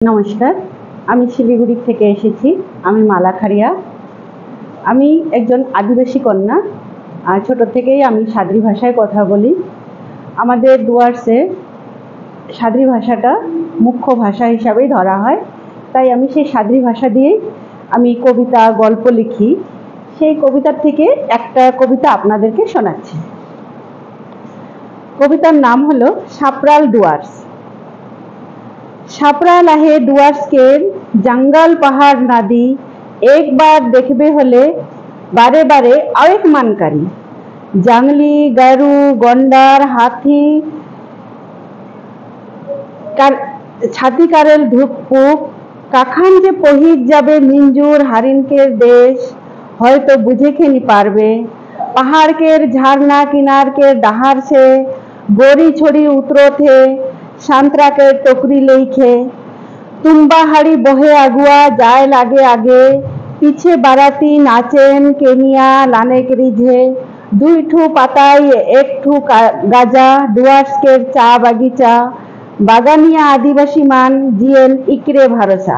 নমস্কার, আমি শিলিগুড়ি থেকে এসেছি। আমি মালা খাড়িয়া। আমি একজন আদিবাসী কন্যা। ছোট থেকেই আমি সাদ্রি ভাষায় কথা বলি। আমাদের ডুয়ার্সে সাদ্রি ভাষাটা মুখ্য ভাষা হিসাবেই ধরা হয়, তাই আমি সেই সাদ্রি ভাষা দিয়েই আমি কবিতা গল্প লিখি। সেই কবিতার থেকে একটা কবিতা আপনাদেরকে শোনাচ্ছি। কবিতার নাম হলো সাপরাল ডুয়ার্স। সাপরাল আহে ডুয়ার্স কের জঙ্গল পাহাড় নদী, একবার দেখবে হলে বারে বারে আরেক মানকারি। জঙ্গলি গরু গন্ডার হাতি ছাতি কারেল ধুকপুক, কাখান যে পহিত যাবে মিঞ্জুর হারিনকের দেশ, হয়তো বুঝে খেনি পারবে। पहाड़ केर झरना किनार के डहार से गोरी छोड़ी उतरो थे संतरा के टोकरी लेखे। तुम्बा हाड़ी बहे अगुआ जाए लागे आगे, पीछे बाराती नाचेन केनिया लाने के रिझे। दुई ठू पाताई एक ठू गाजा, डुआर्स के चा बागीचा, बागानिया आदिवासी मान जिएन इकरे भरोसा।